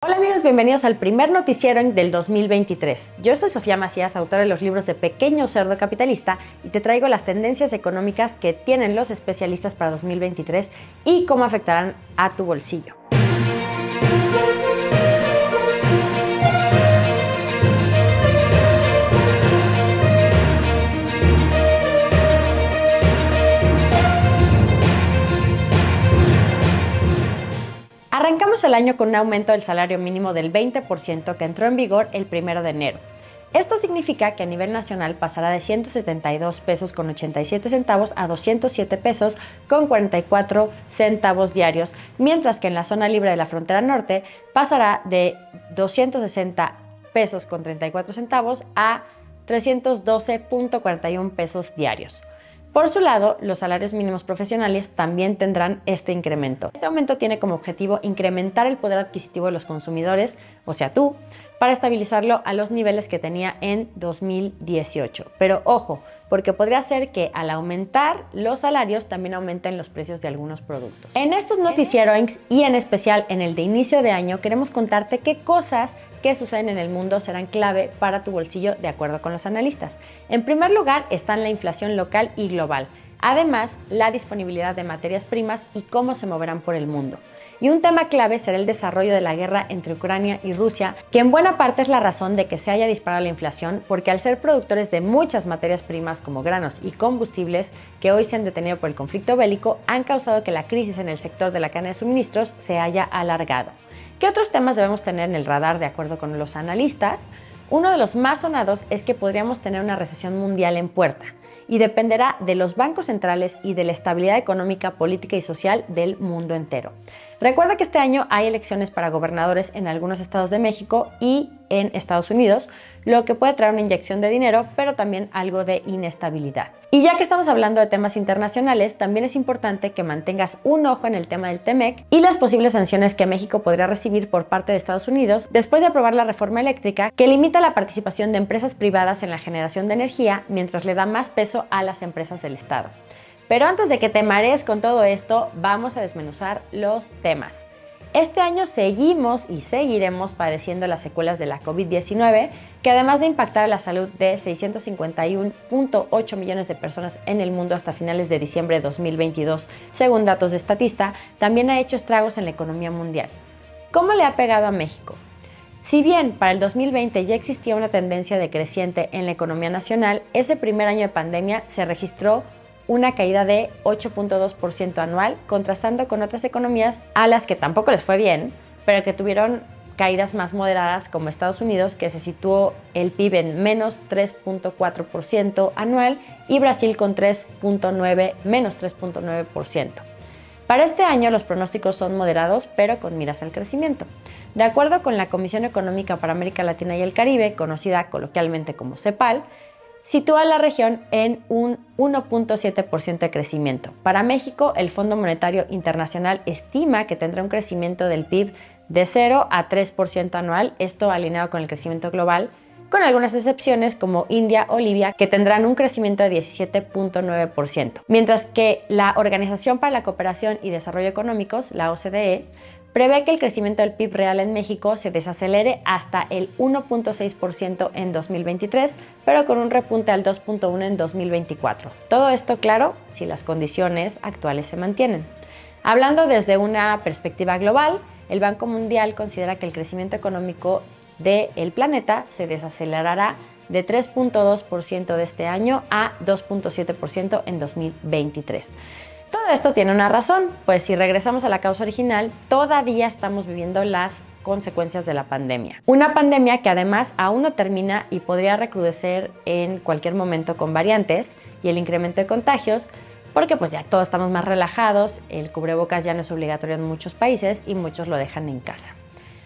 Hola amigos, bienvenidos al primer noticiero del 2023. Yo soy Sofía Macías, autora de los libros de Pequeño Cerdo Capitalista, y te traigo las tendencias económicas que tienen los especialistas para 2023 y cómo afectarán a tu bolsillo. Arrancamos el año con un aumento del salario mínimo del 20% que entró en vigor el 1 de enero. Esto significa que a nivel nacional pasará de 172 pesos con 87 centavos a 207 pesos con 44 centavos diarios, mientras que en la zona libre de la frontera norte pasará de 260 pesos con 34 centavos a 312.41 pesos diarios. Por su lado, los salarios mínimos profesionales también tendrán este incremento. Este aumento tiene como objetivo incrementar el poder adquisitivo de los consumidores, o sea tú, para estabilizarlo a los niveles que tenía en 2018. Pero ojo, porque podría ser que al aumentar los salarios también aumenten los precios de algunos productos. En estos noticieros y en especial en el de inicio de año queremos contarte qué cosas que suceden en el mundo serán clave para tu bolsillo de acuerdo con los analistas. En primer lugar están la inflación local y global, además la disponibilidad de materias primas y cómo se moverán por el mundo. Y un tema clave será el desarrollo de la guerra entre Ucrania y Rusia, que en buena parte es la razón de que se haya disparado la inflación, porque al ser productores de muchas materias primas como granos y combustibles que hoy se han detenido por el conflicto bélico, han causado que la crisis en el sector de la cadena de suministros se haya alargado. ¿Qué otros temas debemos tener en el radar de acuerdo con los analistas? Uno de los más sonados es que podríamos tener una recesión mundial en puerta y dependerá de los bancos centrales y de la estabilidad económica, política y social del mundo entero. Recuerda que este año hay elecciones para gobernadores en algunos estados de México y en Estados Unidos, lo que puede traer una inyección de dinero, pero también algo de inestabilidad. Y ya que estamos hablando de temas internacionales, también es importante que mantengas un ojo en el tema del TEMEC y las posibles sanciones que México podría recibir por parte de Estados Unidos después de aprobar la reforma eléctrica que limita la participación de empresas privadas en la generación de energía mientras le da más peso a las empresas del Estado. Pero antes de que te marees con todo esto, vamos a desmenuzar los temas. Este año seguimos y seguiremos padeciendo las secuelas de la COVID-19, que además de impactar a la salud de 651.8 millones de personas en el mundo hasta finales de diciembre de 2022, según datos de Statista, también ha hecho estragos en la economía mundial. ¿Cómo le ha pegado a México? Si bien para el 2020 ya existía una tendencia decreciente en la economía nacional, ese primer año de pandemia se registró una caída de 8.2% anual, contrastando con otras economías a las que tampoco les fue bien, pero que tuvieron caídas más moderadas como Estados Unidos, que se situó el PIB en menos 3.4% anual, y Brasil con menos 3.9%. Para este año los pronósticos son moderados, pero con miras al crecimiento. De acuerdo con la Comisión Económica para América Latina y el Caribe, conocida coloquialmente como CEPAL, sitúa a la región en un 1.7% de crecimiento. Para México, el Fondo Monetario Internacional estima que tendrá un crecimiento del PIB de 0 a 3% anual, esto alineado con el crecimiento global, con algunas excepciones como India o Libia, que tendrán un crecimiento de 17.9%. Mientras que la Organización para la Cooperación y Desarrollo Económicos, la OCDE, prevé que el crecimiento del PIB real en México se desacelere hasta el 1.6% en 2023, pero con un repunte al 2.1% en 2024. Todo esto, claro, si las condiciones actuales se mantienen. Hablando desde una perspectiva global, el Banco Mundial considera que el crecimiento económico del planeta se desacelerará de 3.2% de este año a 2.7% en 2023. Todo esto tiene una razón, pues si regresamos a la causa original, todavía estamos viviendo las consecuencias de la pandemia. Una pandemia que además aún no termina y podría recrudecer en cualquier momento con variantes y el incremento de contagios, porque pues ya todos estamos más relajados, el cubrebocas ya no es obligatorio en muchos países y muchos lo dejan en casa.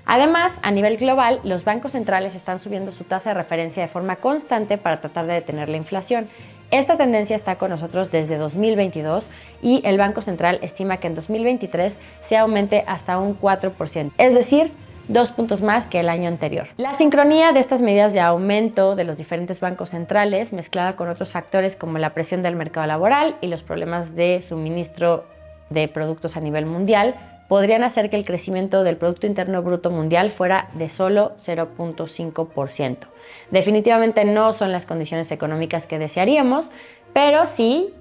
Además, a nivel global, los bancos centrales están subiendo su tasa de referencia de forma constante para tratar de detener la inflación. Esta tendencia está con nosotros desde 2022 y el Banco Central estima que en 2023 se aumente hasta un 4%, es decir, 2 puntos más que el año anterior. La sincronía de estas medidas de aumento de los diferentes bancos centrales, mezclada con otros factores como la presión del mercado laboral y los problemas de suministro de productos a nivel mundial, podrían hacer que el crecimiento del Producto Interno Bruto Mundial fuera de solo 0.5%. Definitivamente no son las condiciones económicas que desearíamos, pero sí,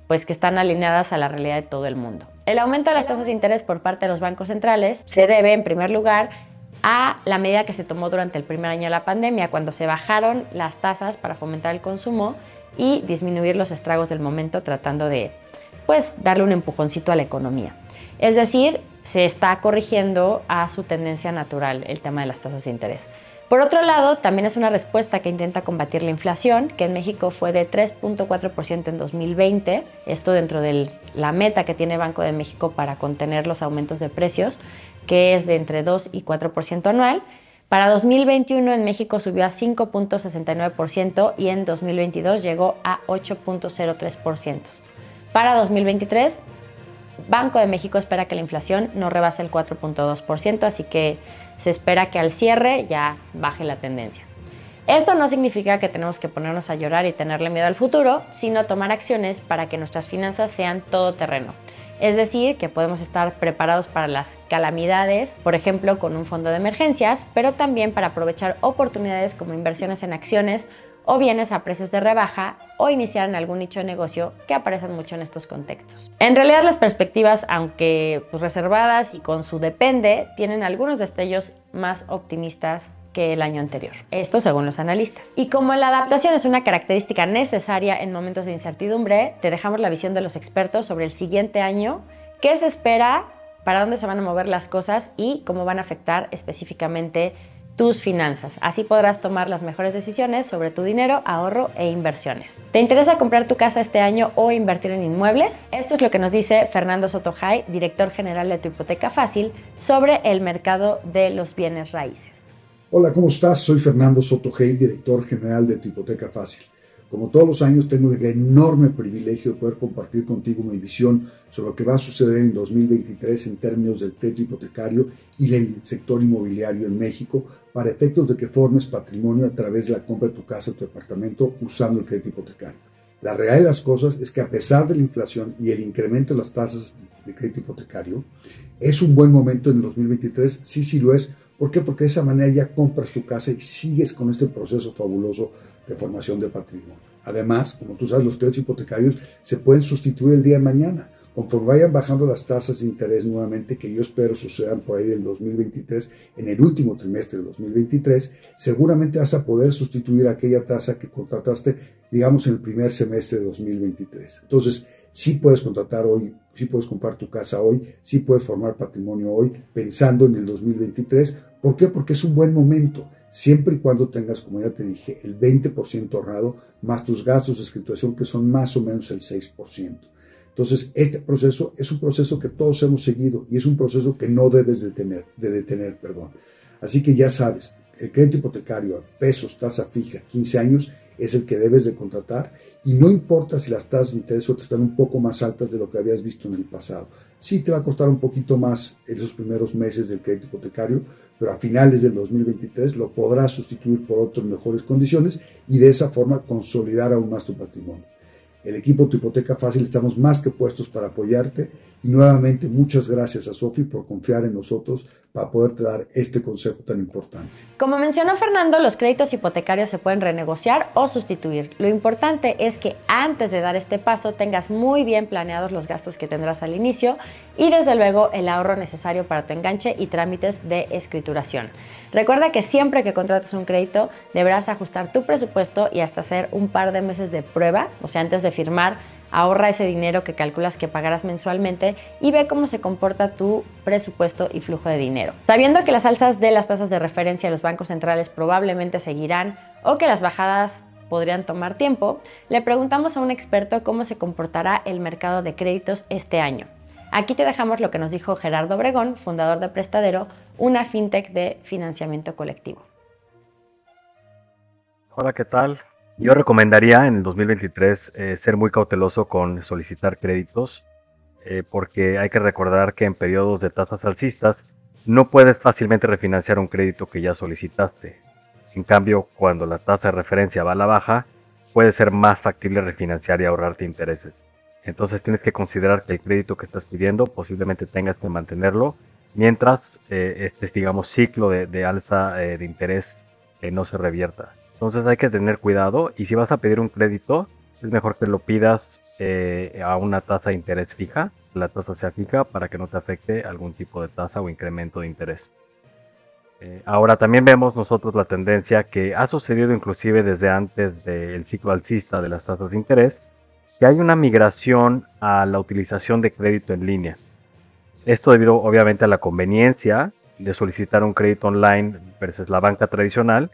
pues que están alineadas a la realidad de todo el mundo. El aumento de las tasas de interés por parte de los bancos centrales se debe, en primer lugar, a la medida que se tomó durante el primer año de la pandemia, cuando se bajaron las tasas para fomentar el consumo y disminuir los estragos del momento, tratando de, pues, darle un empujoncito a la economía. Es decir, se está corrigiendo a su tendencia natural el tema de las tasas de interés. Por otro lado, también es una respuesta que intenta combatir la inflación, que en México fue de 3.4% en 2020, esto dentro de la meta que tiene Banco de México para contener los aumentos de precios, que es de entre 2 y 4% anual. Para 2021 en México subió a 5.69% y en 2022 llegó a 8.03%. Para 2023, Banco de México espera que la inflación no rebase el 4.2%, así que se espera que al cierre ya baje la tendencia. Esto no significa que tenemos que ponernos a llorar y tenerle miedo al futuro, sino tomar acciones para que nuestras finanzas sean todoterreno. Es decir, que podemos estar preparados para las calamidades, por ejemplo, con un fondo de emergencias, pero también para aprovechar oportunidades como inversiones en acciones o bienes a precios de rebaja o iniciar en algún nicho de negocio que aparecen mucho en estos contextos. En realidad las perspectivas, aunque reservadas y con su depende, tienen algunos destellos más optimistas que el año anterior. Esto según los analistas. Y como la adaptación es una característica necesaria en momentos de incertidumbre, te dejamos la visión de los expertos sobre el siguiente año, qué se espera, para dónde se van a mover las cosas y cómo van a afectar específicamente tus finanzas. Así podrás tomar las mejores decisiones sobre tu dinero, ahorro e inversiones. ¿Te interesa comprar tu casa este año o invertir en inmuebles? Esto es lo que nos dice Fernando Sotojay, director general de Tu Hipoteca Fácil, sobre el mercado de los bienes raíces. Hola, ¿cómo estás? Soy Fernando Sotojay, director general de Tu Hipoteca Fácil. Como todos los años, tengo el enorme privilegio de poder compartir contigo mi visión sobre lo que va a suceder en 2023 en términos del crédito hipotecario y del sector inmobiliario en México, para efectos de que formes patrimonio a través de la compra de tu casa o tu departamento usando el crédito hipotecario. La realidad de las cosas es que a pesar de la inflación y el incremento de las tasas de crédito hipotecario, es un buen momento en el 2023, sí lo es. ¿Por qué? Porque de esa manera ya compras tu casa y sigues con este proceso fabuloso de formación de patrimonio. Además, como tú sabes, los créditos hipotecarios se pueden sustituir el día de mañana. Conforme vayan bajando las tasas de interés nuevamente, que yo espero sucedan por ahí del 2023, en el último trimestre del 2023, seguramente vas a poder sustituir aquella tasa que contrataste, digamos, en el primer semestre de 2023. Entonces, sí puedes contratar hoy, sí puedes comprar tu casa hoy, sí puedes formar patrimonio hoy, pensando en el 2023. ¿Por qué? Porque es un buen momento, siempre y cuando tengas, como ya te dije, el 20% ahorrado, más tus gastos de escrituración, que son más o menos el 6%. Entonces, este proceso es un proceso que todos hemos seguido y es un proceso que no debes detener. Así que ya sabes, el crédito hipotecario a pesos, tasa fija, 15 años, es el que debes de contratar, y no importa si las tasas de interés están un poco más altas de lo que habías visto en el pasado. Sí te va a costar un poquito más en esos primeros meses del crédito hipotecario, pero a finales del 2023 lo podrás sustituir por otras mejores condiciones y de esa forma consolidar aún más tu patrimonio. El equipo de Tu Hipoteca Fácil estamos más que puestos para apoyarte, y nuevamente muchas gracias a Sofi por confiar en nosotros para poderte dar este consejo tan importante. Como mencionó Fernando, los créditos hipotecarios se pueden renegociar o sustituir. Lo importante es que antes de dar este paso tengas muy bien planeados los gastos que tendrás al inicio y desde luego el ahorro necesario para tu enganche y trámites de escrituración. Recuerda que siempre que contrates un crédito deberás ajustar tu presupuesto y hasta hacer un par de meses de prueba, o sea, antes de firmar. Ahorra ese dinero que calculas que pagarás mensualmente y ve cómo se comporta tu presupuesto y flujo de dinero. Sabiendo que las alzas de las tasas de referencia de los bancos centrales probablemente seguirán o que las bajadas podrían tomar tiempo, le preguntamos a un experto cómo se comportará el mercado de créditos este año. Aquí te dejamos lo que nos dijo Gerardo Obregón, fundador de Prestadero, una fintech de financiamiento colectivo. Hola, ¿qué tal? Yo recomendaría en el 2023 ser muy cauteloso con solicitar créditos, porque hay que recordar que en periodos de tasas alcistas no puedes fácilmente refinanciar un crédito que ya solicitaste. En cambio, cuando la tasa de referencia va a la baja, puede ser más factible refinanciar y ahorrarte intereses. Entonces tienes que considerar que el crédito que estás pidiendo posiblemente tengas que mantenerlo mientras digamos, ciclo de alza de interés no se revierta. Entonces hay que tener cuidado, y si vas a pedir un crédito, es mejor que lo pidas a una tasa de interés fija, la tasa sea fija, para que no te afecte algún tipo de tasa o incremento de interés. Ahora también vemos nosotros la tendencia que ha sucedido inclusive desde antes del ciclo alcista de las tasas de interés, que hay una migración a la utilización de crédito en línea. Esto debido obviamente a la conveniencia de solicitar un crédito online versus la banca tradicional,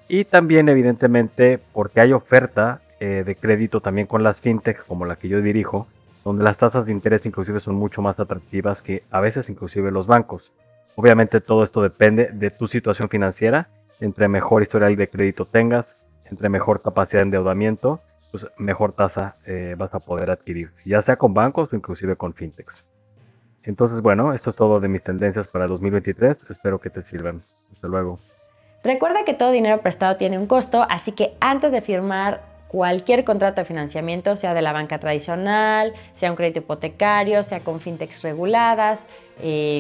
y también evidentemente porque hay oferta de crédito también con las fintechs como la que yo dirijo, donde las tasas de interés inclusive son mucho más atractivas que a veces inclusive los bancos. Obviamente todo esto depende de tu situación financiera. Entre mejor historial de crédito tengas, entre mejor capacidad de endeudamiento, pues mejor tasa vas a poder adquirir, ya sea con bancos o inclusive con fintechs. Entonces, bueno, esto es todo de mis tendencias para 2023. Espero que te sirvan. Hasta luego. Recuerda que todo dinero prestado tiene un costo, así que antes de firmar cualquier contrato de financiamiento, sea de la banca tradicional, sea un crédito hipotecario, sea con fintechs reguladas,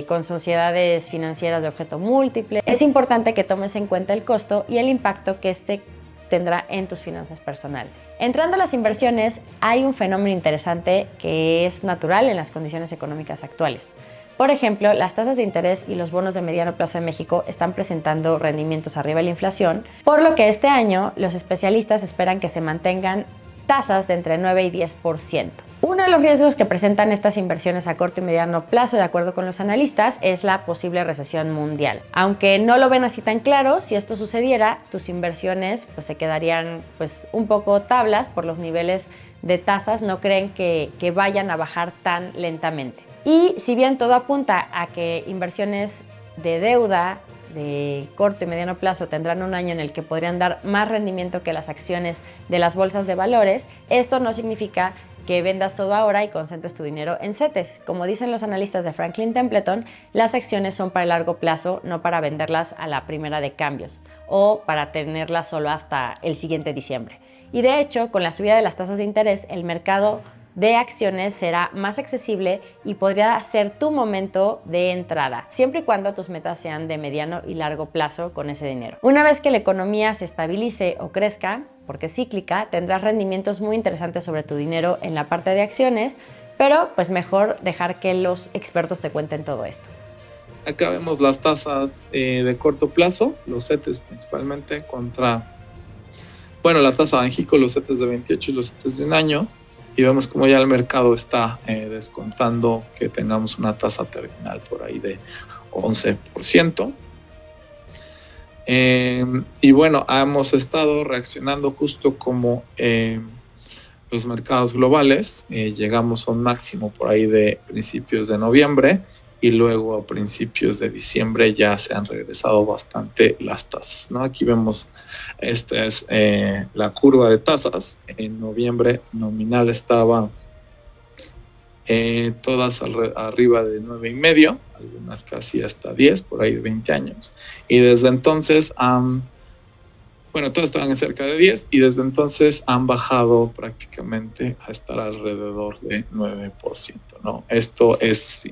con sociedades financieras de objeto múltiple, es importante que tomes en cuenta el costo y el impacto que este tendrá en tus finanzas personales. Entrando a las inversiones, hay un fenómeno interesante que es natural en las condiciones económicas actuales. Por ejemplo, las tasas de interés y los bonos de mediano plazo en México están presentando rendimientos arriba de la inflación, por lo que este año los especialistas esperan que se mantengan tasas de entre 9 y 10%. Uno de los riesgos que presentan estas inversiones a corto y mediano plazo, de acuerdo con los analistas, es la posible recesión mundial. Aunque no lo ven así tan claro, si esto sucediera, tus inversiones pues, se quedarían pues, un poco tablas por los niveles de tasas, no creen que vayan a bajar tan lentamente. Y si bien todo apunta a que inversiones de deuda de corto y mediano plazo tendrán un año en el que podrían dar más rendimiento que las acciones de las bolsas de valores, esto no significa que vendas todo ahora y concentres tu dinero en CETES. Como dicen los analistas de Franklin Templeton, las acciones son para el largo plazo, no para venderlas a la primera de cambios o para tenerlas solo hasta el siguiente diciembre. Y de hecho, con la subida de las tasas de interés, el mercado de acciones será más accesible y podría ser tu momento de entrada, siempre y cuando tus metas sean de mediano y largo plazo con ese dinero. Una vez que la economía se estabilice o crezca, porque es cíclica, tendrás rendimientos muy interesantes sobre tu dinero en la parte de acciones, pero pues mejor dejar que los expertos te cuenten todo esto. Acá vemos las tasas de corto plazo, los CETES principalmente contra, bueno, la tasa de Banxico, los CETES de 28 y los CETES de un año. Y vemos como ya el mercado está descontando que tengamos una tasa terminal por ahí de 11%. Y bueno, hemos estado reaccionando justo como los mercados globales. Llegamos a un máximo por ahí de principios de noviembre y luego a principios de diciembre ya se han regresado bastante las tasas, ¿no? Aquí vemos, esta es la curva de tasas. En noviembre nominal estaba todas arriba de 9,5, algunas casi hasta 10, por ahí de 20 años. Y desde entonces bueno, todas estaban cerca de 10 y desde entonces han bajado prácticamente a estar alrededor de 9%, ¿no? Esto es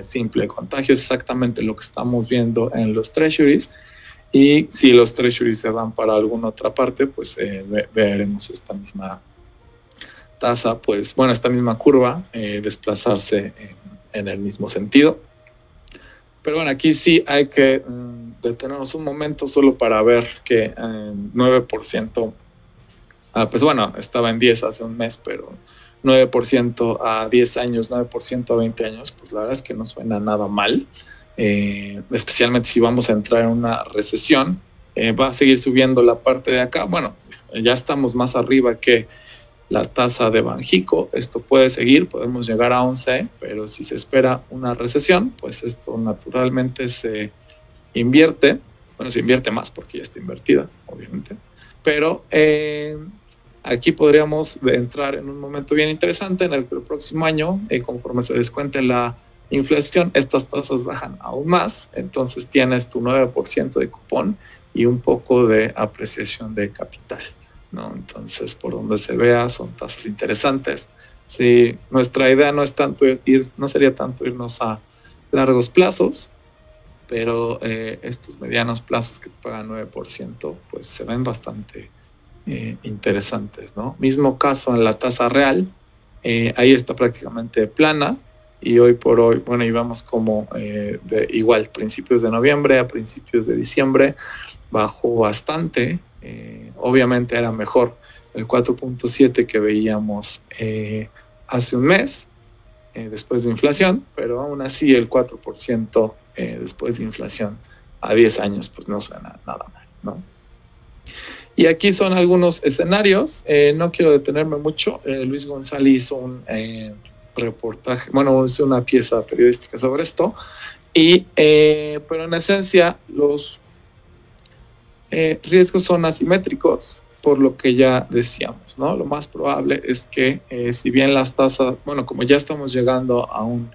simple contagio, es exactamente lo que estamos viendo en los treasuries, y si los treasuries se van para alguna otra parte, pues veremos esta misma tasa, pues bueno, esta misma curva desplazarse en el mismo sentido. Pero bueno, aquí sí hay que detenernos un momento solo para ver que 9%, pues bueno, estaba en 10 hace un mes, pero 9% a 10 años, 9% a 20 años, pues la verdad es que no suena nada mal, especialmente si vamos a entrar en una recesión. Va a seguir subiendo la parte de acá. Bueno, ya estamos más arriba que la tasa de Banxico, esto puede seguir, podemos llegar a 11, pero si se espera una recesión, pues esto naturalmente se invierte, bueno, se invierte más porque ya está invertida, obviamente, pero aquí podríamos entrar en un momento bien interesante en el que el próximo año, conforme se descuente la inflación, estas tasas bajan aún más, entonces tienes tu 9% de cupón y un poco de apreciación de capital, ¿no? Entonces, por donde se vea, son tasas interesantes. Sí, nuestra idea no es tanto no sería tanto irnos a largos plazos, pero estos medianos plazos que te pagan 9%, pues se ven bastante interesantes, ¿no? Mismo caso en la tasa real, ahí está prácticamente plana, y hoy por hoy, bueno, íbamos como igual, principios de noviembre a principios de diciembre, bajó bastante. Obviamente era mejor el 4.7 que veíamos hace un mes, después de inflación, pero aún así el 4% después de inflación a 10 años, pues no suena nada mal, ¿no? Y aquí son algunos escenarios. No quiero detenerme mucho. Luis González hizo un reportaje, bueno, hizo una pieza periodística sobre esto, pero en esencia los riesgos son asimétricos, por lo que ya decíamos, ¿no? Lo más probable es que si bien las tasas, bueno, como ya estamos llegando a un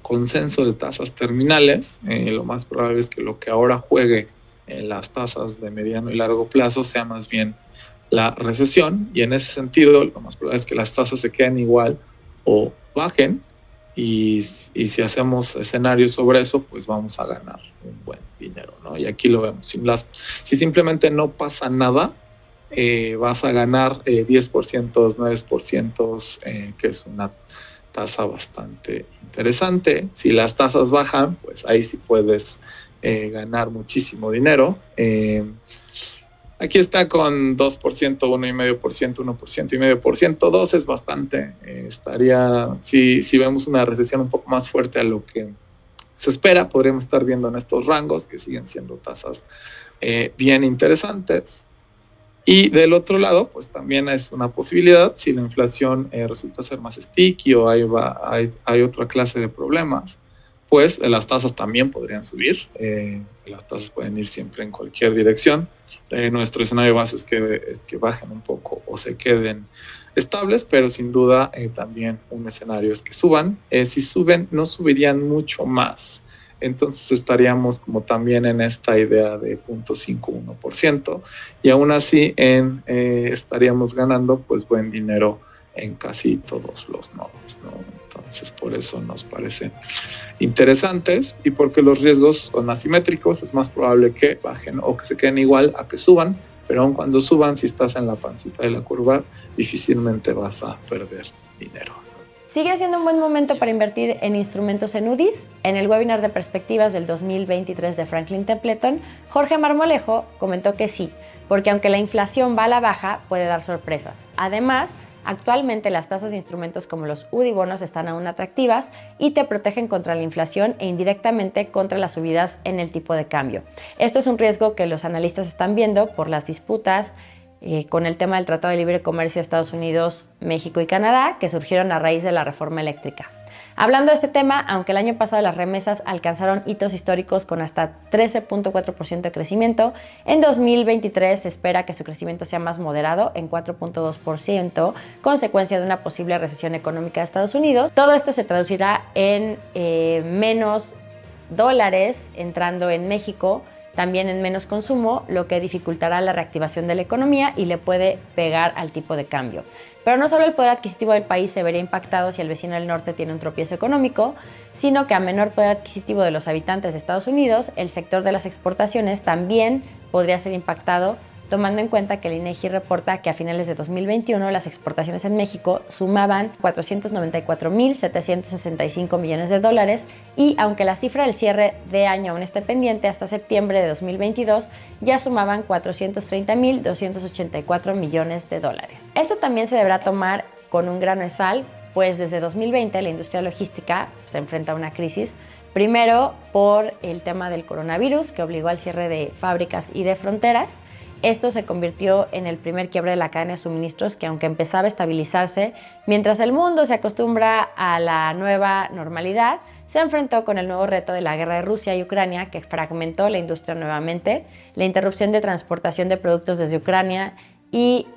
consenso de tasas terminales, lo más probable es que lo que ahora juegue en las tasas de mediano y largo plazo sea más bien la recesión, y en ese sentido lo más probable es que las tasas se queden igual o bajen, y si hacemos escenarios sobre eso, pues vamos a ganar un buen dinero, ¿no? Y aquí lo vemos. Si simplemente no pasa nada, vas a ganar 10%, 9%, que es una tasa bastante interesante. Si las tasas bajan, pues ahí sí puedes ganar muchísimo dinero. Aquí está con 2%, 1,5%, 1,5%. 2 es bastante. Si vemos una recesión un poco más fuerte a lo que se espera, podríamos estar viendo en estos rangos, que siguen siendo tasas bien interesantes. Y del otro lado, pues también es una posibilidad, si la inflación resulta ser más sticky o hay otra clase de problemas, pues las tasas también podrían subir. Las tasas pueden ir siempre en cualquier dirección. Nuestro escenario base es que bajen un poco o se queden estables, pero sin duda también un escenario es que suban. Si suben, no subirían mucho más. Entonces estaríamos como también en esta idea de 0.51%, y aún así estaríamos ganando pues buen dinero en casi todos los nodos, ¿no? Entonces por eso nos parecen interesantes, y porque los riesgos son asimétricos, es más probable que bajen o que se queden igual a que suban, pero aun cuando suban, si estás en la pancita de la curva, difícilmente vas a perder dinero. ¿Sigue siendo un buen momento para invertir en instrumentos en UDIs? En el webinar de perspectivas del 2023 de Franklin Templeton, Jorge Marmolejo comentó que sí, porque aunque la inflación va a la baja, puede dar sorpresas. Además, actualmente las tasas de instrumentos como los UDI bonos están aún atractivas y te protegen contra la inflación e indirectamente contra las subidas en el tipo de cambio. Esto es un riesgo que los analistas están viendo por las disputas con el tema del Tratado de Libre Comercio de Estados Unidos, México y Canadá, que surgieron a raíz de la reforma eléctrica. Hablando de este tema, aunque el año pasado las remesas alcanzaron hitos históricos con hasta 13.4% de crecimiento, en 2023 se espera que su crecimiento sea más moderado, en 4.2%, consecuencia de una posible recesión económica de Estados Unidos. Todo esto se traducirá en menos dólares entrando en México, también en menos consumo, lo que dificultará la reactivación de la economía y le puede pegar al tipo de cambio. Pero no solo el poder adquisitivo del país se vería impactado si el vecino del norte tiene un tropiezo económico, sino que a menor poder adquisitivo de los habitantes de Estados Unidos, el sector de las exportaciones también podría ser impactado, tomando en cuenta que el INEGI reporta que a finales de 2021 las exportaciones en México sumaban 494.765 millones de dólares, y aunque la cifra del cierre de año aún esté pendiente, hasta septiembre de 2022 ya sumaban 430.284 millones de dólares. Esto también se deberá tomar con un grano de sal, pues desde 2020 la industria logística se enfrenta a una crisis. Primero por el tema del coronavirus, que obligó al cierre de fábricas y de fronteras. Esto se convirtió en el primer quiebre de la cadena de suministros, que aunque empezaba a estabilizarse, mientras el mundo se acostumbra a la nueva normalidad, se enfrentó con el nuevo reto de la guerra de Rusia y Ucrania, que fragmentó la industria nuevamente, la interrupción de transportación de productos desde Ucrania y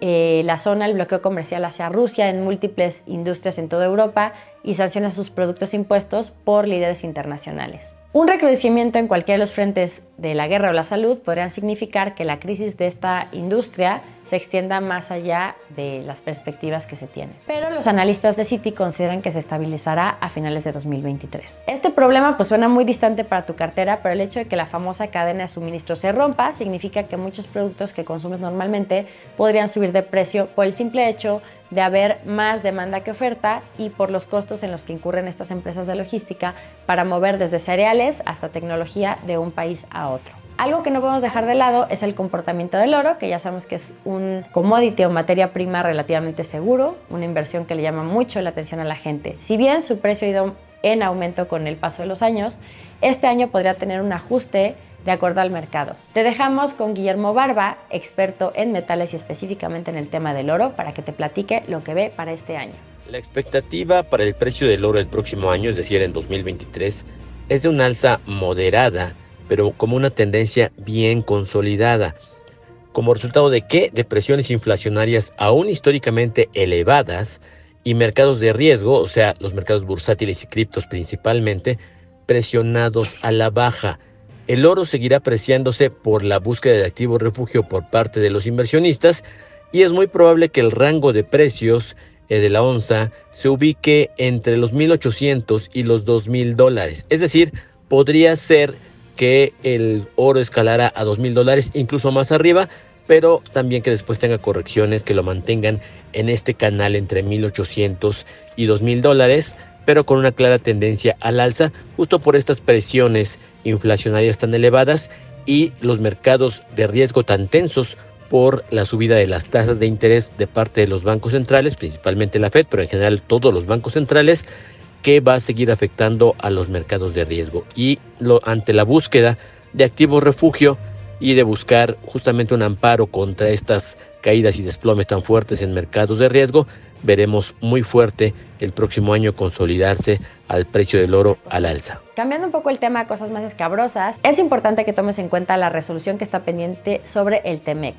la zona, el bloqueo comercial hacia Rusia en múltiples industrias en toda Europa y sanciones a sus productos impuestos por líderes internacionales. Un recrudecimiento en cualquiera de los frentes de la guerra o la salud podrían significar que la crisis de esta industria se extienda más allá de las perspectivas que se tienen. Pero los analistas de Citi consideran que se estabilizará a finales de 2023. Este problema pues suena muy distante para tu cartera, pero el hecho de que la famosa cadena de suministro se rompa significa que muchos productos que consumes normalmente podrían subir de precio por el simple hecho de haber más demanda que oferta y por los costos en los que incurren estas empresas de logística para mover desde cereales hasta tecnología de un país a otro. Algo que no podemos dejar de lado es el comportamiento del oro, que ya sabemos que es un commodity o materia prima relativamente seguro, una inversión que le llama mucho la atención a la gente. Si bien su precio ha ido en aumento con el paso de los años, este año podría tener un ajuste de acuerdo al mercado. Te dejamos con Guillermo Barba, experto en metales y específicamente en el tema del oro, para que te platique lo que ve para este año. La expectativa para el precio del oro el próximo año, es decir, en 2023, es de una alza moderada, pero como una tendencia bien consolidada. ¿Como resultado de qué? De presiones inflacionarias aún históricamente elevadas y mercados de riesgo, o sea, los mercados bursátiles y criptos principalmente, presionados a la baja. El oro seguirá apreciándose por la búsqueda de activo refugio por parte de los inversionistas y es muy probable que el rango de precios de la onza se ubique entre los $1,800 y los $2,000. Es decir, podría ser que el oro escalara a $2,000, incluso más arriba, pero también que después tenga correcciones que lo mantengan en este canal entre $1,800 y $2,000, pero con una clara tendencia al alza, justo por estas presiones inflacionarias tan elevadas y los mercados de riesgo tan tensos por la subida de las tasas de interés de parte de los bancos centrales, principalmente la Fed, pero en general todos los bancos centrales, que va a seguir afectando a los mercados de riesgo. Y ante la búsqueda de activos refugio y de buscar justamente un amparo contra estas caídas y desplomes tan fuertes en mercados de riesgo, veremos muy fuerte el próximo año consolidarse al precio del oro al alza. Cambiando un poco el tema a cosas más escabrosas, es importante que tomes en cuenta la resolución que está pendiente sobre el TEMEC.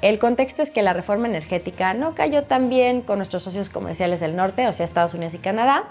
El contexto es que la reforma energética no cayó tan bien con nuestros socios comerciales del norte, o sea, Estados Unidos y Canadá,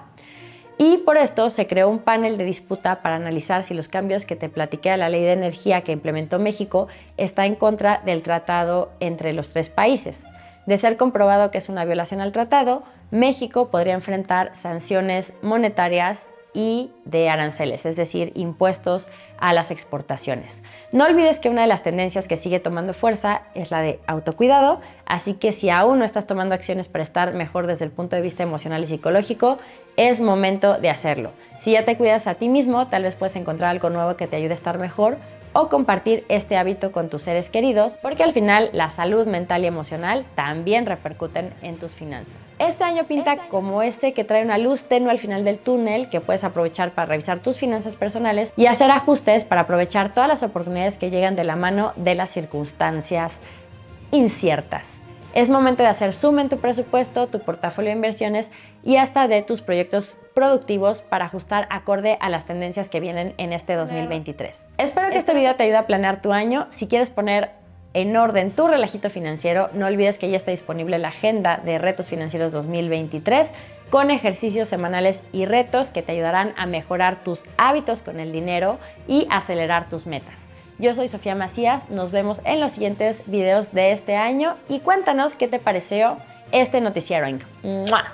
y por esto se creó un panel de disputa para analizar si los cambios que te platiqué a la ley de energía que implementó México está en contra del tratado entre los tres países. De ser comprobado que es una violación al tratado, México podría enfrentar sanciones monetarias y de aranceles, es decir, impuestos a las exportaciones. No olvides que una de las tendencias que sigue tomando fuerza es la de autocuidado, así que si aún no estás tomando acciones para estar mejor desde el punto de vista emocional y psicológico, es momento de hacerlo. Si ya te cuidas a ti mismo, tal vez puedes encontrar algo nuevo que te ayude a estar mejor o compartir este hábito con tus seres queridos, porque al final la salud mental y emocional también repercuten en tus finanzas. Este año pinta como ese que trae una luz tenue al final del túnel que puedes aprovechar para revisar tus finanzas personales y hacer ajustes para aprovechar todas las oportunidades que llegan de la mano de las circunstancias inciertas. Es momento de hacer zoom en tu presupuesto, tu portafolio de inversiones y hasta de tus proyectos productivos para ajustar acorde a las tendencias que vienen en este 2023. Espero que este video te ayude a planear tu año. Si quieres poner en orden tu relajito financiero, no olvides que ya está disponible la agenda de retos financieros 2023 con ejercicios semanales y retos que te ayudarán a mejorar tus hábitos con el dinero y acelerar tus metas. Yo soy Sofía Macías, nos vemos en los siguientes videos de este año y cuéntanos qué te pareció este noticiero. ¡Mua!